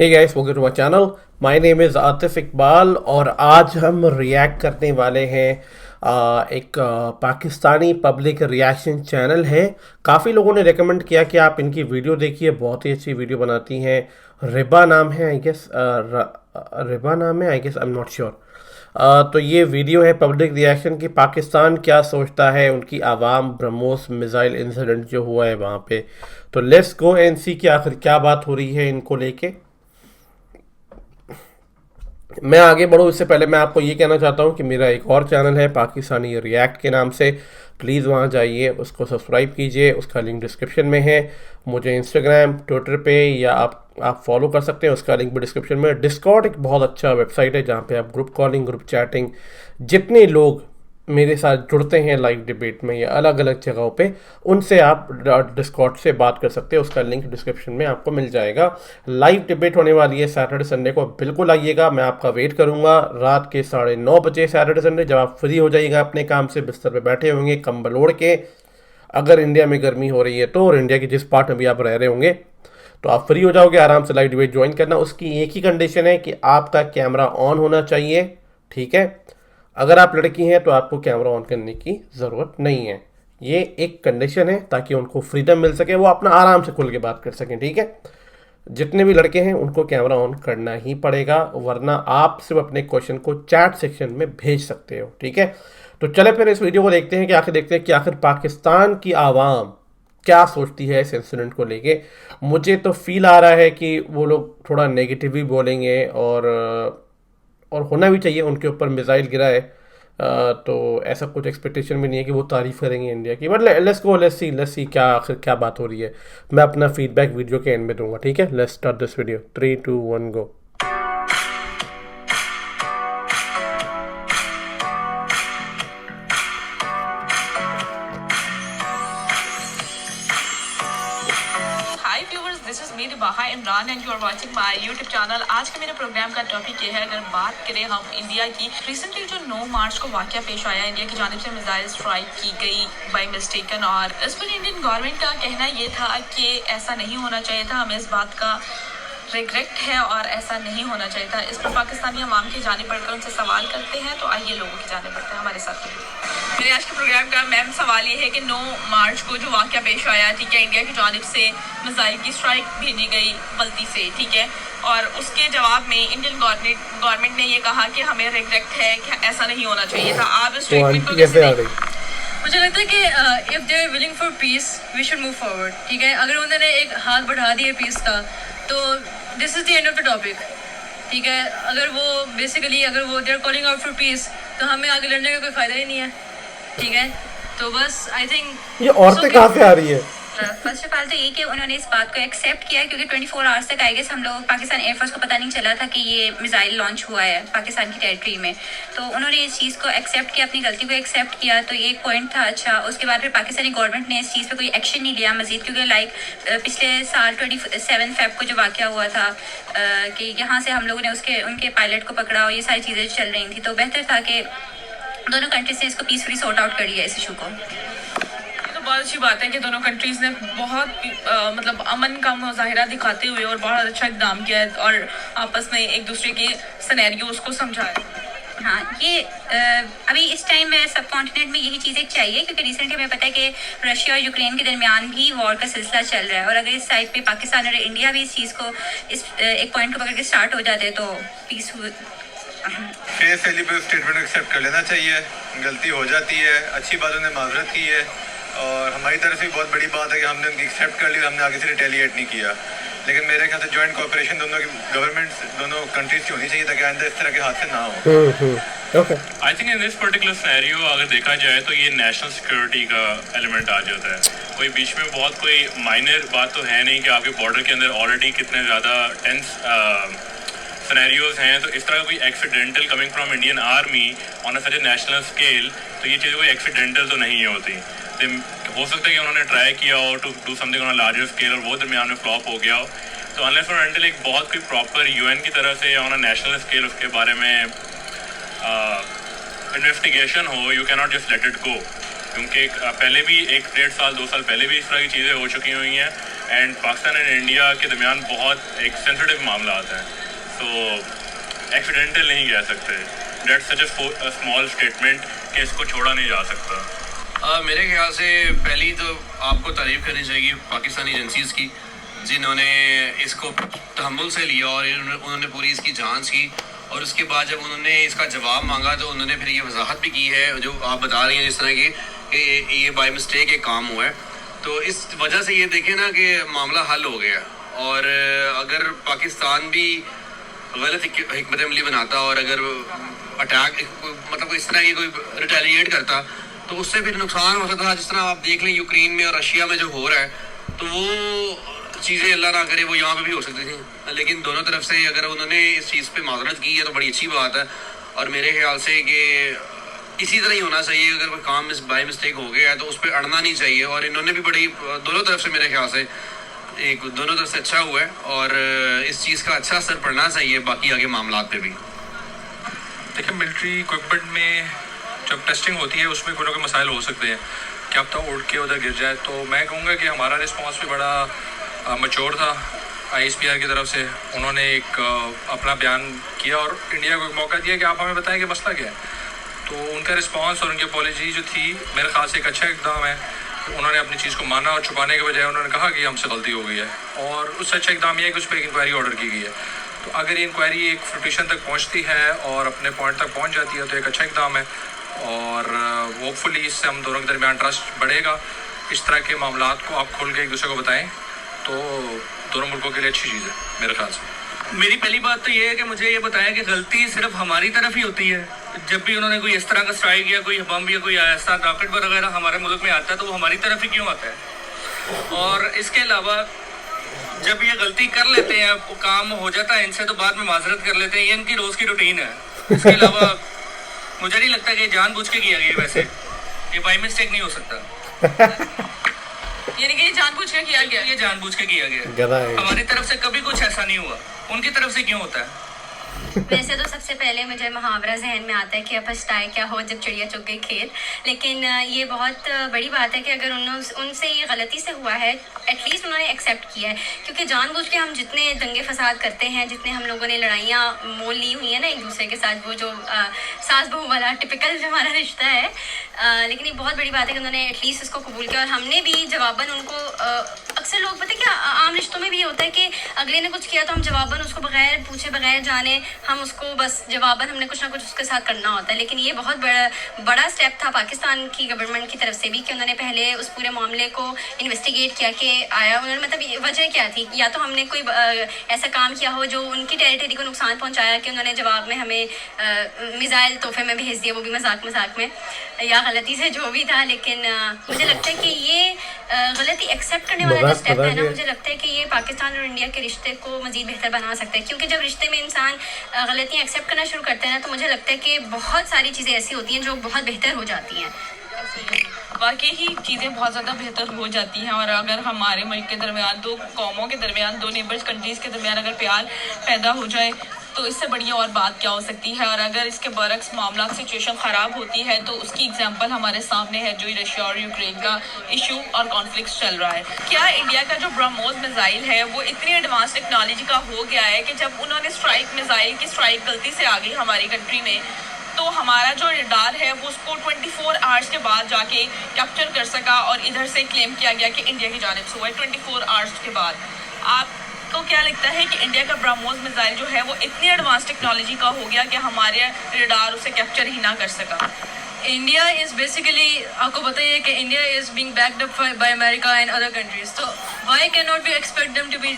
Hey guys, welcome to my channel. My name is Atif Iqbal और आज हम रिएक्ट करने वाले हैं एक पाकिस्तानी पब्लिक रिएक्शन चैनल है। काफ़ी लोगों ने रेकमेंड किया कि आप इनकी वीडियो देखिए, बहुत ही अच्छी वीडियो बनाती हैं। रिबा नाम है, आई गेस रिबा नाम है, I guess, I am not sure. तो ये वीडियो है पब्लिक रिएक्शन की, पाकिस्तान क्या सोचता है उनकी आवाम ब्रह्मोस मिसाइल इंसिडेंट जो हुआ है वहाँ पे। तो लेट्स गो एंड सी कि आखिर क्या बात हो रही है इनको लेके। मैं आगे बढ़ूँ इससे पहले मैं आपको ये कहना चाहता हूँ कि मेरा एक और चैनल है पाकिस्तानी रिएक्ट के नाम से। प्लीज़ वहाँ जाइए, उसको सब्सक्राइब कीजिए, उसका लिंक डिस्क्रिप्शन में है। मुझे इंस्टाग्राम, ट्विटर पे या आप फॉलो कर सकते हैं, उसका लिंक भी डिस्क्रिप्शन में है। डिस्कॉर्ड एक बहुत अच्छा वेबसाइट है जहाँ पे आप ग्रुप कॉलिंग, ग्रुप चैटिंग, जितने लोग मेरे साथ जुड़ते हैं लाइव डिबेट में या अलग अलग जगहों पे, उनसे आप डिस्कॉर्ड से बात कर सकते हैं। उसका लिंक डिस्क्रिप्शन में आपको मिल जाएगा। लाइव डिबेट होने वाली है सैटरडे संडे को, बिल्कुल आइएगा। मैं आपका वेट करूंगा रात के 9:30 बजे सैटरडे संडे, जब आप फ्री हो जाइएगा अपने काम से, बिस्तर पे बैठे होंगे कंबल ओढ़ के। अगर इंडिया में गर्मी हो रही है तो, और इंडिया के जिस पार्ट में भी आप रह रहे होंगे, तो आप फ्री हो जाओगे, आराम से लाइव डिबेट ज्वाइन करना। उसकी एक ही कंडीशन है कि आपका कैमरा ऑन होना चाहिए, ठीक है। अगर आप लड़की हैं तो आपको कैमरा ऑन करने की ज़रूरत नहीं है। ये एक कंडीशन है ताकि उनको फ्रीडम मिल सके, वो अपना आराम से खुल के बात कर सकें, ठीक है। जितने भी लड़के हैं उनको कैमरा ऑन करना ही पड़ेगा, वरना आप सिर्फ अपने क्वेश्चन को चैट सेक्शन में भेज सकते हो, ठीक है। तो चले फिर इस वीडियो को देखते हैं कि आखिर पाकिस्तान की आवाम क्या सोचती है इस इंसिडेंट को लेके। मुझे तो फील आ रहा है कि वो लोग थोड़ा नेगेटिव ही बोलेंगे, और होना भी चाहिए। उनके ऊपर मिसाइल गिरा है, तो ऐसा कुछ एक्सपेक्टेशन भी नहीं है कि वो तारीफ़ करेंगे इंडिया की। बट लेट्स सी क्या आखिर क्या बात हो रही है। मैं अपना फीडबैक वीडियो के एंड में दूंगा, ठीक है। Let's start this video. 3, 2, 1 go. Hi viewers, this is me Ribaha Imran and you are watching my YouTube channel. आज के मेरे प्रोग्राम का टॉपिक ये है, अगर बात करें हम इंडिया की, रिसेंटली जो 9 मार्च को वाकया पेश आया, इंडिया की जानिब से मिसाइल स्ट्राइक की गई बाय मिस्टेकन, और इस पर इंडियन गवर्नमेंट का कहना ये था कि ऐसा नहीं होना चाहिए था, हमें इस बात का रिग्रेट है और ऐसा नहीं होना चाहिए था। इस पर पाकिस्तानी अवाम की जाने पड़कर उनसे सवाल करते हैं, तो आइए लोगों की जाने पड़ते हैं हमारे साथ। मेरे आज के प्रोग्राम का मैम सवाल ये है कि 9 मार्च को जो वाकया पेश आया, ठीक है, इंडिया की जानिब से मिसाइल की स्ट्राइक भेजी गई गलती से, ठीक है, और उसके जवाब में इंडियन गवर्नमेंट ने ये कहा कि हमें रिग्रेट है कि ऐसा नहीं होना चाहिए था। आप इस स्टेटमेंट को कैसे देखते? मुझे लगता है कि if they are willing for peace we should move forward, ठीक है। अगर उन्होंने एक हाथ बढ़ा दिया पीस का, तो this is the end of the topic, ठीक है। अगर वो बेसिकली अगर वो they are calling out for peace, तो हमें आगे लड़ने का कोई फ़ायदा ही नहीं है, ठीक है। तो बस आई थिंक ये औरतें कहाँ से आ रही है? फर्स्ट ऑफ ऑल तो ये कि उन्होंने इस बात को एक्सेप्ट किया, क्योंकि 24 आवर्स तक आई गेस हम लोग पाकिस्तान एयरफोर्स को पता नहीं चला था कि ये मिसाइल लॉन्च हुआ है पाकिस्तान की टेरिटरी में। तो उन्होंने इस चीज़ को एक्सेप्ट किया, अपनी गलती को एक्सेप्ट किया, तो ये एक पॉइंट था। अच्छा, उसके बाद फिर पाकिस्तानी गवर्नमेंट ने इस चीज़ पे कोई एक्शन नहीं लिया मजीद, क्योंकि लाइक पिछले साल 27 फेब को जो वाक़या हुआ था कि यहाँ से हम लोगों ने उनके पायलट को पकड़ा और ये सारी चीज़ें चल रही थी, तो बेहतर था कि दोनों कंट्रीज ने इसको पीसफुली सॉर्ट आउट कर लिया इस इशू को। बहुत अच्छी बात है कि दोनों कंट्रीज़ ने बहुत मतलब अमन का मुजाहिरा दिखाते हुए और बहुत अच्छा इक़दाम किया है और आपस में एक दूसरे के सिनेरियोस को समझाया। हाँ, ये अभी इस टाइम सब कॉन्टिनेंट में यही चीज़ें चाहिए, क्योंकि रिसेंटली हमें पता है कि रशिया और यूक्रेन के दरमियान भी वॉर का सिलसिला चल रहा है, और अगर इस साइड पे पाकिस्तान और इंडिया भी इस चीज़ को इस एक पॉइंट को पकड़ के स्टार्ट हो जाते तो पीसफुल फेस वैल्यू पे स्टेटमेंट एक्सेप्ट कर लेना चाहिए। गलती हो जाती है, अच्छी बात उन्होंने माजरत की है, और हमारी तरफ से बहुत बड़ी बात है कि हमने उनकी एक्सेप्ट कर ली और हमने आगे से रिटेलिएट नहीं किया। लेकिन मेरे ख्याल से जॉइंट कोऑपरेशन दोनों की गवर्नमेंट्स, दोनों कंट्रीज की होनी चाहिए ताकि आइंदा इस तरह के हादसे ना हो। I think in this particular scenario अगर देखा जाए तो ये नेशनल सिक्योरिटी का एलिमेंट आ जाता है। कोई बीच में बहुत कोई माइनर बात तो है नहीं कि आपके बॉर्डर के अंदर ऑलरेडी कितने ज़्यादा टेंस सिनेरियोज हैं, तो इस तरह कोई accidental coming from Indian army on a such A national scale, तो ये चीज़ कोई एक्सीडेंटल तो नहीं होती। हो सकता है कि उन्होंने ट्राई किया हो to do something on a larger scale और वो दरमियान में फ्लॉप हो गया हो। तो अनलेस और अनटिल एक बहुत कोई प्रॉपर यूएन की तरह से ऑन अ नेशनल स्केल उसके बारे में इन्वेस्टिगेशन हो, you can not just let it go. क्योंकि पहले भी 1-1.5 साल 2 साल पहले भी इस तरह की चीज़ें हो चुकी हुई हैं। एंड पाकिस्तान एंड इंडिया के दरमियान बहुत एक सेंसिटिव मामला आता है, तो एक्सीडेंटल नहीं कह सकते। That's such a small statement कि इसको छोड़ा नहीं जा सकता। मेरे ख्याल से पहली तो आपको तारीफ़ करनी चाहिए पाकिस्तानी एजेंसीज़ की, जिन्होंने इसको तहम्मुल से लिया और उन्होंने पूरी इसकी जांच की, और उसके बाद जब उन्होंने इसका जवाब मांगा तो उन्होंने फिर ये वजाहत भी की है जो आप बता रही हैं जिस तरह की कि ये बाय मिस्टेक एक काम हुआ है। तो इस वजह से ये देखें ना कि मामला हल हो गया, और अगर पाकिस्तान भी गलत हिकमत अमली बनाता और अगर अटैक मतलब इस तरह की कोई रिटेलिएट करता तो उससे फिर नुकसान हो सकता था। जिस तरह आप देख लें यूक्रेन में और रशिया में जो हो रहा है, तो वो चीज़ें अल्लाह ना करे वो यहाँ पे भी हो सकती थी, लेकिन दोनों तरफ से अगर उन्होंने इस चीज़ पे माजरत की है तो बड़ी अच्छी बात है। और मेरे ख्याल से कि इसी तरह ही होना चाहिए, अगर कोई काम बाय मिस्टेक हो गया है तो उस पर अड़ना नहीं चाहिए, और इन्होंने भी बड़ी दोनों तरफ से मेरे ख्याल से दोनों तरफ से अच्छा हुआ है, और इस चीज़ का अच्छा असर पड़ना चाहिए बाकी आगे मामला पे भी। देखिए, मिलिट्री इक्विपमेंट में जब टेस्टिंग होती है उसमें कोई ना कोई मसाइल हो सकते हैं, क्या पता उड़ के उधर गिर जाए। तो मैं कहूँगा कि हमारा रिस्पांस भी बड़ा मैच्योर था ISPR की तरफ से। उन्होंने एक अपना बयान किया और इंडिया को एक मौका दिया कि आप हमें बताएं कि मसला क्या है। तो उनका रिस्पांस और उनकी अपॉलजी जो थी मेरे ख्याल से एक अच्छा इकदाम है। तो उन्होंने अपनी चीज़ को माना और छुपाने के बजाय उन्होंने कहा कि हमसे गलती हो गई है, और उससे अच्छा इकदाम यह है कि उस पर एक इंक्वायरी ऑर्डर की गई है। तो अगर ये इंक्वायरी एक फ्रूटिशन तक पहुँचती है और अपने पॉइंट तक पहुँच जाती है तो एक अच्छा इकदाम है, और होपफुली इससे हम दोनों के दरमियान ट्रस्ट बढ़ेगा। इस तरह के मामलात को आप खोल के एक दूसरे को बताएं तो दोनों मुल्कों के लिए अच्छी चीज़ है मेरे ख्याल से। मेरी पहली बात तो ये है कि मुझे ये बताया कि गलती सिर्फ हमारी तरफ ही होती है। जब भी उन्होंने कोई इस तरह का स्ट्राइक या कोई बम या कोई ऐसा रॉकेट वगैरह हमारे मुल्क में आता है तो वो हमारी तरफ ही क्यों आता है। और इसके अलावा जब ये गलती कर लेते हैं, वो काम हो जाता है इनसे, तो बाद में माजरत कर लेते हैं, ये इनकी रोज़ की रूटीन है। इसके अलावा मुझे नहीं लगता कि जानबूझ के किया गया, वैसे ये बाई मिस्टेक नहीं हो सकता। यानी कि ये जानबूझ के किया गया, ये जानबूझ के किया गया। हमारी तरफ से कभी कुछ ऐसा नहीं हुआ, उनकी तरफ से क्यों होता है। वैसे तो सबसे पहले मुझे मुहावरा जहन में आता है कि पछताए क्या हो जब चिड़िया चुग गई खेत, लेकिन ये बहुत बड़ी बात है कि अगर उनसे ये गलती से हुआ है, एटलीस्ट उन्होंने एक्सेप्ट किया है। क्योंकि जानबूझ के हम जितने दंगे फसाद करते हैं, जितने हम लोगों ने लड़ाइयाँ मोल ली हुई हैं ना एक दूसरे के साथ, वो जो सास बहू वाला टिपिकल जो हमारा रिश्ता है, लेकिन ये बहुत बड़ी बात है कि उन्होंने एटलीस्ट इसको कबूल किया। और हमने भी जवाबन उनको अक्सर लोग पता है क्या आम रिश्तों में भी होता है कि अगले ने कुछ किया तो हम जवाबन उसको बगैर पूछे बगैर जाने हम उसको बस जवाबन हमने कुछ ना कुछ उसके साथ करना होता है। लेकिन ये बहुत बड़ा स्टेप था पाकिस्तान की गवर्नमेंट की तरफ से भी कि उन्होंने पहले उस पूरे मामले को इन्वेस्टिगेट किया कि आया उन्होंने मतलब वजह क्या थी, या तो हमने कोई ऐसा काम किया हो जो उनकी टेरिटरी को नुकसान पहुंचाया कि उन्होंने जवाब में हमें मिसाइल तोहफे में भेज दिया, वो भी मजाक में या गलती से, जो भी था। लेकिन मुझे लगता है कि ये गलती एक्सेप्ट करने वाला जो स्टेप है ना, मुझे लगता है कि ये पाकिस्तान और इंडिया के रिश्ते को मजीद बेहतर बना सकता है। क्योंकि जब रिश्ते में इंसान गलतियाँ एक्सेप्ट करना शुरू करते हैं ना, तो मुझे लगता है कि बहुत सारी चीज़ें ऐसी होती हैं जो बहुत बेहतर हो जाती हैं। वाकई ही चीज़ें बहुत ज़्यादा बेहतर हो जाती हैं। और अगर हमारे मुल्क के दरमियान, दो कौमों के दरमियान, दो नेबर्स कंट्रीज़ के दरमियान अगर प्यार पैदा हो जाए तो इससे बढ़िया और बात क्या हो सकती है। और अगर इसके बरक्स मामला सिचुएशन ख़राब होती है तो उसकी एग्जांपल हमारे सामने है, जो रशिया और यूक्रेन का इशू और कॉन्फ्लिक्ट चल रहा है। क्या इंडिया का जो ब्रह्मोस मिसाइल है वो इतनी एडवांस टेक्नोलॉजी का हो गया है कि जब उन्होंने मिसाइल की स्ट्राइक गलती से आ गई हमारी कंट्री में, तो हमारा जो रडार है वो उसको 24 आवर्स के बाद जाके कैप्चर कर सका और इधर से क्लेम किया गया कि इंडिया की जानिब से हुआ है 24 आवर्स के बाद। आपको क्या लगता है कि इंडिया का ब्रह्मोस मिसाइल जो है वो इतनी एडवांस टेक्नोलॉजी का हो गया कि हमारे रडार उसे कैप्चर ही ना कर सका? इंडिया इज़ बेसिकली, आपको पता ही है कि India is being backed up by America and other countries, तो why can not we expect them to be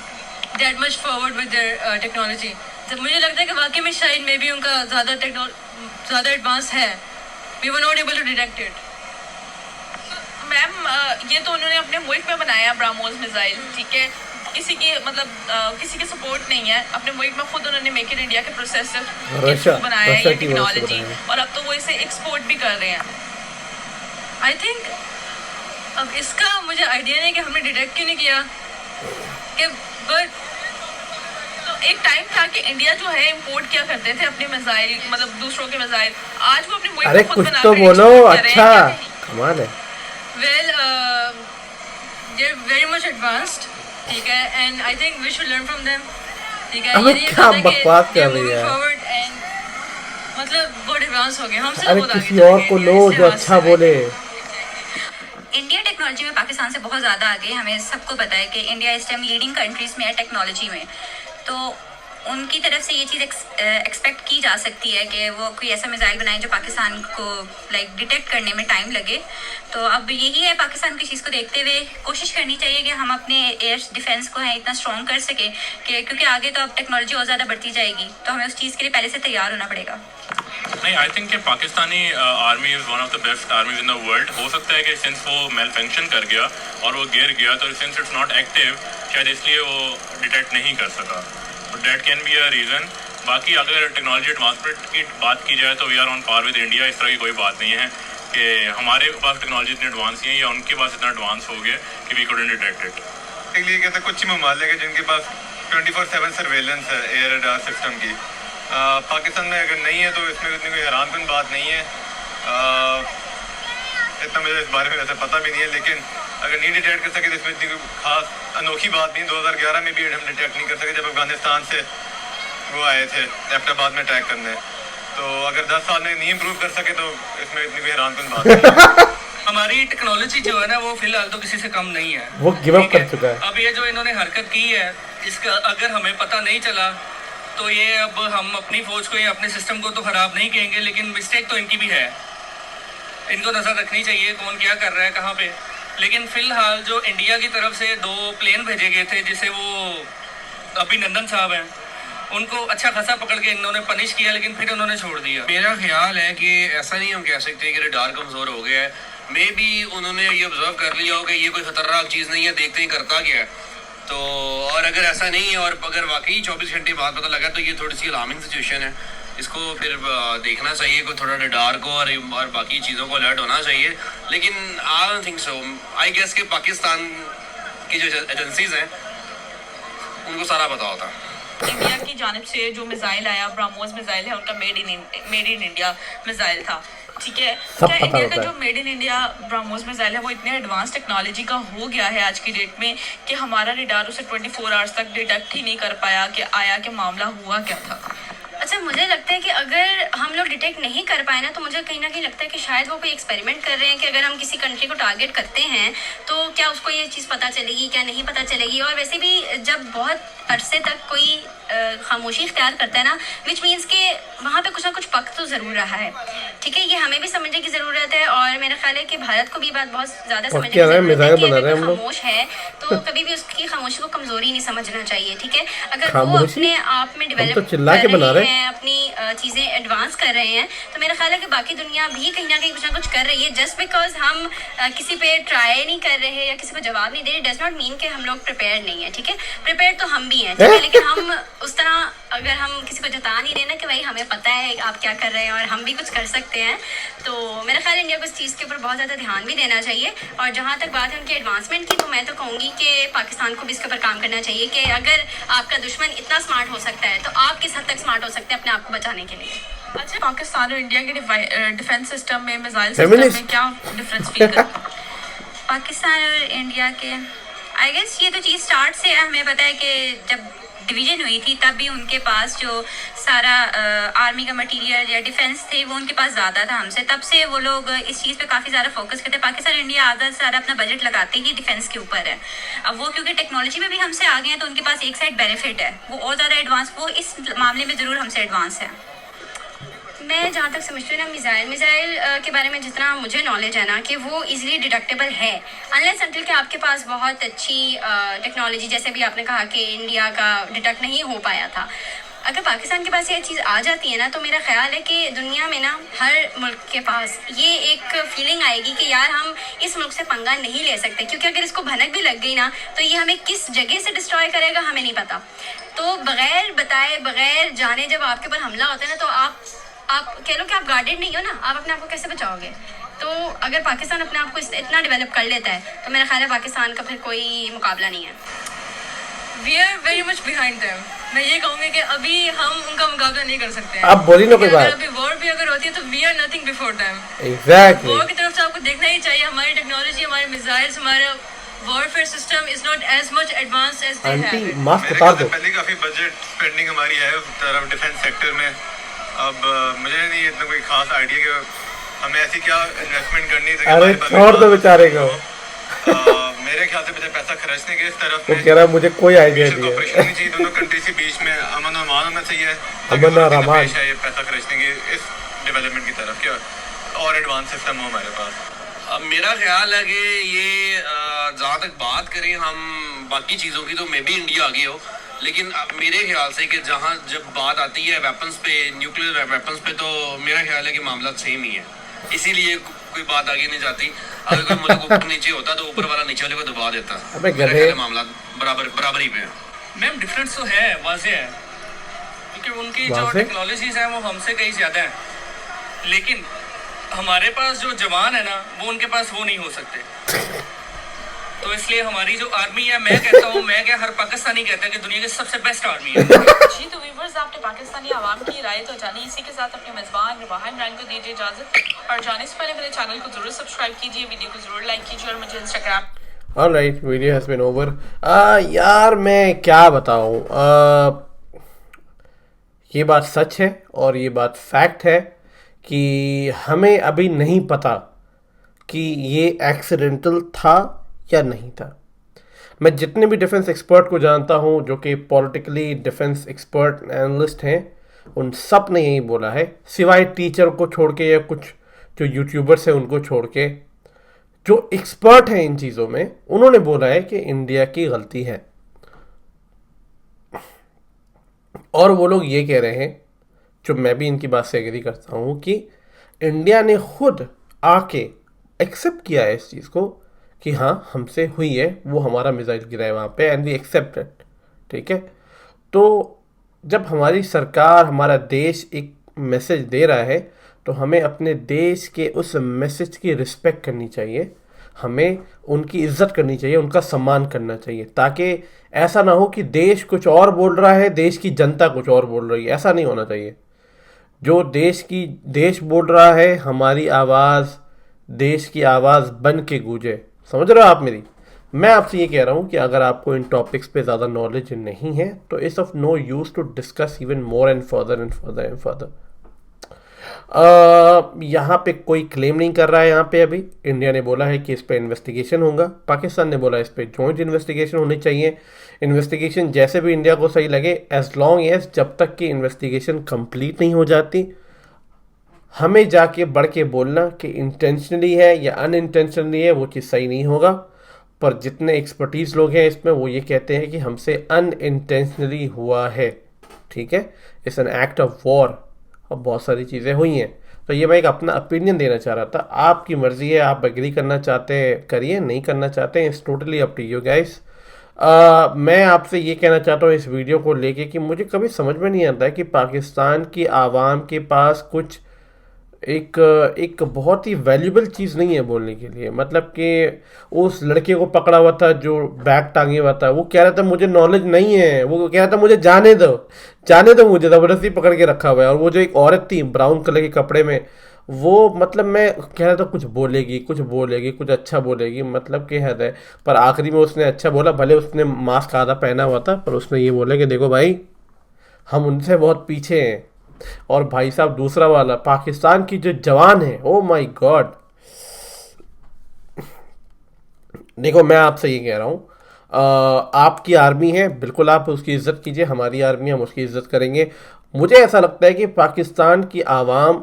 that much forward with their technology. तो मुझे लगता है कि वाकई में शायद मे भी उनका ज़्यादा एडवांस है, we were not able to detect it. Ma'am, ये तो उन्होंने अपने मुल्क में बनाया ब्रह्मोस मिसाइल, ठीक है, किसी की मतलब किसी की सपोर्ट नहीं है, अपने मुल्क में खुद उन्होंने मेक इन इंडिया के प्रोसेस बनाया है ये टेक्नोलॉजी, और अब तो वो इसे एक्सपोर्ट भी कर रहे हैं। आई थिंक अब इसका मुझे आइडिया नहीं कि हमने डिटेक्ट क्यों नहीं किया कि, बट तो एक टाइम था कि इंडिया जो है इंपोर्ट किया करते थे अपने मिसाइल, मतलब दूसरों के मिसाइल, आज वो अपने मुल्क में खुद बना तो बोलो। अच्छा, कमाल है। Well they are very much advanced ठीक है, and I think we should learn from them. ठीक है, अबे ये नहीं क्या होता कि बकवास they कर are रही moving है। forward and मतलब बहुत एडवांस हो गए हमसे, अरे बहुत आगे किसी चले और गए को इंडिया, लो इसलिए जो बात अच्छा कर रहे बोले। इंडिया टेक्नोलॉजी में पाकिस्तान से बहुत ज़्यादा आगे है। हमें सबको पता है कि इंडिया इस टाइम लीडिंग कंट्रीज़ में है टेक्नोलॉजी में, तो उनकी तरफ से ये चीज़ एक्सपेक्ट की जा सकती है कि वो कोई ऐसा मिसाइल बनाए जो पाकिस्तान को लाइक डिटेक्ट करने में टाइम लगे। तो अब यही है, पाकिस्तान की चीज़ को देखते हुए कोशिश करनी चाहिए कि हम अपने एयर डिफेंस को है इतना स्ट्रॉन्ग कर सके कि क्योंकि आगे तो अब टेक्नोलॉजी और ज़्यादा बढ़ती जाएगी, तो हमें उस चीज़ के लिए पहले से तैयार होना पड़ेगा। नहीं, आई थिंक कि Pakistani army is one of the best आर्मीज in the world. हो सकता है कि सिंस वो मेल फंक्शन कर गया और वो गिर गया, तो सिंस इट्स नॉट एक्टिव शायद इसलिए वो डिटेक्ट नहीं कर सका, तो that can be a reason. बाकी अगर टेक्नोलॉजी एडवांसमेंट की बात की जाए तो we are on par with India. इस तरह की कोई बात नहीं है कि हमारे पास टेक्नोलॉजी इतनी एडवांस है या उनके पास इतना एडवांस हो गया कि वी कुडंट डिटेक्ट इट। के लिए कहते कुछ ही ममालिक है जिनके पास 24/7 सर्वेलेंस है एयर रडार सिस्टम की। पाकिस्तान में अगर नहीं है तो इसमें इतनी कोई हैरानकुन बात नहीं है। इतना मुझे इस बारे में वैसे पता भी नहीं है, लेकिन अगर नहीं डिटेक्ट कर सके तो इसमें इतनी कोई खास अनोखी बात नहीं। 2011 में भी हम डिटेक्ट नहीं कर सके जब अफगानिस्तान से वो आए थे एबटाबाद में अटैक करने। तो अगर 10 साल में नहीं इम्प्रूव कर सके तो इसमें इतनी कोई हैरानकुन बात नहीं है। हमारी टेक्नोलॉजी जो है ना वो फिलहाल तो किसी से कम नहीं है, वो गिव अप ठीक कर है? चुका है। अब ये जो इन्होंने हरकत की है, इसका अगर हमें पता नहीं चला तो ये अब हम अपनी फौज को या अपने सिस्टम को तो खराब नहीं कहेंगे, लेकिन मिस्टेक तो इनकी भी है। इनको नज़र रखनी चाहिए कौन क्या कर रहा है कहाँ पे। लेकिन फिलहाल जो इंडिया की तरफ से 2 प्लेन भेजे गए थे, जिसे वो अभिनंदन साहब हैं, उनको अच्छा खासा पकड़ के इन्होंने पनिश किया, लेकिन फिर उन्होंने छोड़ दिया। मेरा ख्याल है कि ऐसा नहीं हम कह सकते कि रडार कमज़ोर हो गया है। मे बी उन्होंने ये ऑब्जर्व कर लिया हो कि ये कोई ख़तरनाक चीज़ नहीं है, देखते ही करता गया है। तो और अगर ऐसा नहीं है और अगर वाकई 24 घंटे बाद पता लगा तो ये थोड़ी सी अलार्मिंग सिचुएशन है। इसको फिर देखना चाहिए, कोई थोड़ा रडार को और बाकी चीज़ों को अलर्ट होना चाहिए। लेकिन I don't think so. I guess कि पाकिस्तान की जो एजेंसीज हैं उनको सारा पता होता है। इंडिया की जानिब से जो मिसाइल आया, ब्रह्मोस मिसाइल है, उनका मेड इन इंडिया मिसाइल था, ठीक है। सब क्या पता इंडिया होता का है। जो made in India BrahMos missile है वो इतने एडवांस टेक्नोलॉजी का हो गया है आज की डेट में कि हमारा रडार उसे 24 आवर्स तक डिटेक्ट ही नहीं कर पाया कि आया कि मामला हुआ क्या था। अच्छा, मुझे लगता है कि अगर हम लोग डिटेक्ट नहीं कर पाए ना, तो मुझे कहीं ना कहीं लगता है कि शायद वो कोई एक्सपेरिमेंट कर रहे हैं कि अगर हम किसी कंट्री को टारगेट करते हैं तो क्या उसको ये चीज़ पता चलेगी, क्या नहीं पता चलेगी। और वैसे भी जब बहुत अरसे तक कोई खामोशी इख्तियार करता है ना, विच मीन्स कि वहाँ पे कुछ ना कुछ पक तो ज़रूर रहा है, ठीक है। ये हमें भी समझने की ज़रूरत है और मेरा ख्याल है कि भारत को भी बात बहुत ज़्यादा समझने की ज़रूरत है कि अगर कोई खामोश है तो कभी भी उसकी खामोशी को कमज़ोरी नहीं समझना चाहिए, ठीक है। अगर वो अपने आप में डेवलप चिल्ला के बना रहे हैं, अपनी चीज़ें एडवांस कर रहे हैं, तो मेरा ख्याल है कि बाकी दुनिया भी कहीं ना कुछ कर रही है। जस्ट बिकॉज हम किसी पे ट्राई नहीं कर रहे या किसी को जवाब नहीं दे रहे, डज नॉट मीन कि हम लोग प्रिपेयर नहीं है, ठीक है। प्रिपेयर तो हम भी हैं, ठीक है, लेकिन हम उस तरह अगर हम किसी को जता नहीं रहे ना कि भाई हमें पता है आप क्या कर रहे हैं और हम भी कुछ कर सकते हैं, तो मेरा ख्याल है इंडिया को इस चीज़ के ऊपर बहुत ज़्यादा ध्यान भी देना चाहिए। और जहाँ तक बात है उनकी एडवांसमेंट की, तो मैं तो कहूँगी कि पाकिस्तान को भी इसके ऊपर काम करना चाहिए कि अगर आपका दुश्मन इतना स्मार्ट हो सकता है तो आप किस हद तक स्मार्ट हो सकते हैं अपने आप को बचाने के लिए। अच्छा, पाकिस्तान और इंडिया के डिफेंस सिस्टम में, मिसाइल सिस्टम में क्या डिफरेंस फील करते हैं? पाकिस्तान और इंडिया के आई गेस ये तो चीज़ स्टार्ट से है। हमें पता है कि जब डिवीज़न हुई थी तब भी उनके पास जो सारा आर्मी का मटेरियल या डिफेंस थे वो उनके पास ज़्यादा था हमसे, तब से वो लोग इस चीज़ पे काफ़ी ज़्यादा फोकस करते हैं। पाकिस्तान और इंडिया आधा से सारा अपना बजट लगाते ही डिफेंस के ऊपर है। अब वो क्योंकि टेक्नोलॉजी में भी हमसे आगे हैं तो उनके पास एक साइड बेनिफिट है, वो और ज़्यादा एडवांस, वो इस मामले में ज़रूर हमसे एडवांस है। मैं जहाँ तक समझती हूँ ना, मिसाइल के बारे में जितना मुझे नॉलेज है ना कि वो इजीली डिटेक्टेबल है अनलेस अनटिल कि आपके पास बहुत अच्छी टेक्नोलॉजी, जैसे भी आपने कहा कि इंडिया का डिटेक्ट नहीं हो पाया था। अगर पाकिस्तान के पास ये चीज़ आ जाती है ना, तो मेरा ख्याल है कि दुनिया में ना हर मुल्क के पास ये एक फीलिंग आएगी कि यार हम इस मुल्क से पंगा नहीं ले सकते, क्योंकि अगर इसको भनक भी लग गई ना तो ये हमें किस जगह से डिस्ट्रॉय करेगा हमें नहीं पता। तो बगैर बताए, बगैर जाने जब आपके ऊपर हमला होता है ना, तो आप कह लो कि आप गार्डेड नहीं हो ना, आप अपने आप को कैसे बचाओगे। तो अगर पाकिस्तान अपने आप को इतना डेवलप कर लेता है तो मेरा ख्याल है पाकिस्तान का फिर कोई मुकाबला नहीं है। We are very much behind them. मैं ये कहूँगी कि अभी हम उनका मुकाबला नहीं कर सकते हैं। अब बोली ना कोई बात। अभी वॉर भी अगर होती है तो we are nothing before them. Exactly. War की तरफ से आपको देखना ही चाहिए। हमारी टेक्नोलॉजी, हमारे मिसाइल्स, हमारे warfare system is not as much advanced as they aunty have. Mask मेरे उतार ख्याल से दो। पहले काफ़ी बजट स्पेंडिंग हमारी है उस तरफ डिफेंस सेक्टर में। अब मुझे नहीं इतना कोई खास आइडिया कि हमें ऐसी क्या इन्वेस्टमेंट करनी है ताकि अरे हमारे पास छोड़ दो बेचारे को, मेरे ख्याल से पैसा खर्चने के इस तरफ वो में कह रहा है मुझे कोई आइडिया नहीं है। कॉपरेशन होनी चाहिए दोनों कंट्रीज के बीच में, अमन और अमान होना चाहिए ताकि अमन और मुल्क अमान। पेश है ये पैसा खर्चने की इस डेवलपमेंट की तरफ क्या और एडवांस सिस्टम हो हमारे पास। अब मेरा ख्याल है कि ये जहाँ तक बात करें हम बाकी चीज़ों की तो मे भी इंडिया आगे हो, लेकिन अब मेरे ख्याल से कि जहाँ जब बात आती है वेपन्स पे, न्यूक्लियर वेपन्स पे, तो मेरा ख्याल है कि मामला सेम ही है, इसीलिए कोई बात आगे नहीं जाती। अगर कोई मुल्क ऊपर नीचे होता तो ऊपर वाला नीचे वाले को दबा देता। अबे मेरा गधे। ख्याल है मामला बराबरी पे है। मैम डिफरेंस तो है, वाज़ेह है, क्योंकि उनकी जो वाज़ेह? टेक्नोलॉजीज हैं वो हमसे कहीं ज़्यादा हैं, लेकिन हमारे पास जो जवान है ना वो उनके पास वो नहीं हो सकते। तो इसलिए हमारी जो आर्मी है, मैं कहता हूँ, मैं क्या हर पाकिस्तानी कहता है कि दुनिया की सबसे बेस्ट आर्मी है। जी तो व्यूवर्स, आपने पाकिस्तानी आवाम की राय तो जानी, इसी के साथ अपने मेजबान रिवाहा इमरान को दीजिए इजाजत और जाने से पहले मेरे चैनल को जरूर सब्सक्राइब कीजिए, वीडियो को जरूर लाइक कीजिए और मुझे Instagram alright, video has been over. यार मैं क्या बताऊँ, ये बात सच है और ये बात फैक्ट है कि हमें अभी नहीं पता कि ये एक्सीडेंटल था या नहीं था। मैं जितने भी डिफेंस एक्सपर्ट को जानता हूँ जो कि पॉलिटिकली डिफेंस एक्सपर्ट एनालिस्ट हैं, उन सब ने यही बोला है, सिवाय टीचर को छोड़ के या कुछ जो यूट्यूबर्स हैं उनको छोड़ के, जो एक्सपर्ट हैं इन चीज़ों में, उन्होंने बोला है कि इंडिया की गलती है। और वो लोग ये कह रहे हैं, जो मैं भी इनकी बात से एग्री करता हूँ, कि इंडिया ने खुद आके एक्सेप्ट किया है इस चीज़ को कि हाँ हमसे हुई है, वो हमारा मिसाइल गिरा है वहाँ पे एंड वी एक्सेप्ट इट। ठीक है, तो जब हमारी सरकार, हमारा देश एक मैसेज दे रहा है तो हमें अपने देश के उस मैसेज की रिस्पेक्ट करनी चाहिए, हमें उनकी इज्जत करनी चाहिए, उनका सम्मान करना चाहिए, ताकि ऐसा ना हो कि देश कुछ और बोल रहा है, देश की जनता कुछ और बोल रही है। ऐसा नहीं होना चाहिए। जो देश बोल रहा है, हमारी आवाज़ देश की आवाज़ बन के गूंजे। समझ रहे हो आप मेरी? मैं आपसे ये कह रहा हूँ कि अगर आपको इन टॉपिक्स पे ज़्यादा नॉलेज नहीं है तो it's of no use to discuss even more and further and further and further. यहाँ पे कोई क्लेम नहीं कर रहा है। यहाँ पे अभी इंडिया ने बोला है कि इस पे इन्वेस्टिगेशन होगा, पाकिस्तान ने बोला इस पे जॉइंट इन्वेस्टिगेशन होनी चाहिए। इन्वेस्टिगेशन जैसे भी इंडिया को सही लगे, एज लॉन्ग एज जब तक कि इन्वेस्टिगेशन कंप्लीट नहीं हो जाती, हमें जाके बढ़ के बोलना कि इंटेंशनली है या अनइंटेंशनली है, वो चीज़ सही नहीं होगा। पर जितने एक्सपर्टीज़ लोग हैं इसमें, वो ये कहते हैं कि हमसे अनइंटेंशनली हुआ है। ठीक है, it's an act of war और बहुत सारी चीज़ें हुई हैं। तो ये मैं एक अपना ओपिनियन देना चाह रहा था। आपकी मर्ज़ी है, आप एग्री करना चाहते हैं करिए, नहीं करना चाहते हैं it's totally up to you guys. मैं आपसे ये कहना चाहता हूँ इस वीडियो को लेके कि मुझे कभी समझ में नहीं आता है कि पाकिस्तान की आवाम के पास कुछ एक बहुत ही वैल्यूबल चीज़ नहीं है बोलने के लिए। मतलब कि उस लड़के को पकड़ा हुआ था जो बैग टांगे हुआ था, वो कह रहा था मुझे नॉलेज नहीं है, वो कह रहा था मुझे जाने दो मुझे, ज़बरदस्ती पकड़ के रखा हुआ है। और वो जो एक औरत थी ब्राउन कलर के कपड़े में, वो मतलब मैं कह रहा था कुछ बोलेगी कुछ अच्छा बोलेगी, मतलब कि हद है। पर आखिरी में उसने अच्छा बोला, भले उसने मास्क आधा पहना हुआ था, पर उसने ये बोला कि देखो भाई हम उनसे बहुत पीछे हैं। और भाई साहब दूसरा वाला पाकिस्तान की जो जवान है, ओ माय गॉड, देखो मैं आपसे ये कह रहा हूँ, आपकी आर्मी है, बिल्कुल आप उसकी इज्जत कीजिए, हमारी आर्मी हम उसकी इज्जत करेंगे। मुझे ऐसा लगता है कि पाकिस्तान की आवाम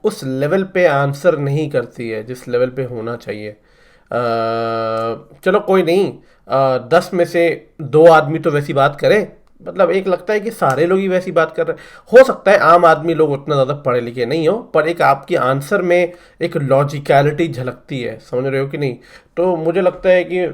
उस लेवल पे आंसर नहीं करती है जिस लेवल पे होना चाहिए। चलो कोई नहीं, 10 में से 2 आदमी तो वैसी बात करें, मतलब एक लगता है कि सारे लोग ही वैसी बात कर रहे हैं। हो सकता है आम आदमी लोग उतना ज़्यादा पढ़े लिखे नहीं हो, पर एक आपकी आंसर में एक लॉजिकलिटी झलकती है, समझ रहे हो कि नहीं? तो मुझे लगता है कि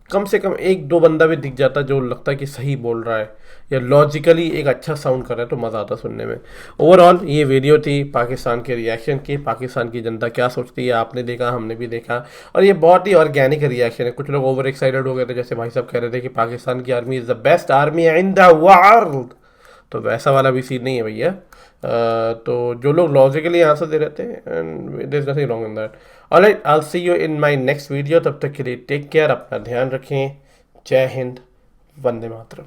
कम से कम 1-2 बंदा भी दिख जाता जो लगता है कि सही बोल रहा है या लॉजिकली एक अच्छा साउंड कर रहा है, तो मज़ा आता सुनने में। ओवरऑल ये वीडियो थी पाकिस्तान के रिएक्शन की। पाकिस्तान की जनता क्या सोचती है आपने देखा, हमने भी देखा, और ये बहुत ही ऑर्गेनिक रिएक्शन है। कुछ लोग ओवर एक्साइटेड हो गए थे, जैसे भाई साहब कह रहे थे कि पाकिस्तान की army is the best army in the world, तो वैसा वाला भी सीन नहीं है भैया। तो जो लोग लॉजिकली आंसर दे रहे थे, and there is nothing wrong in that. Alright, I will see you in my next video. तब तक के लिए टेक केयर, अपना ध्यान रखें। जय हिंद, वंदे मातरम।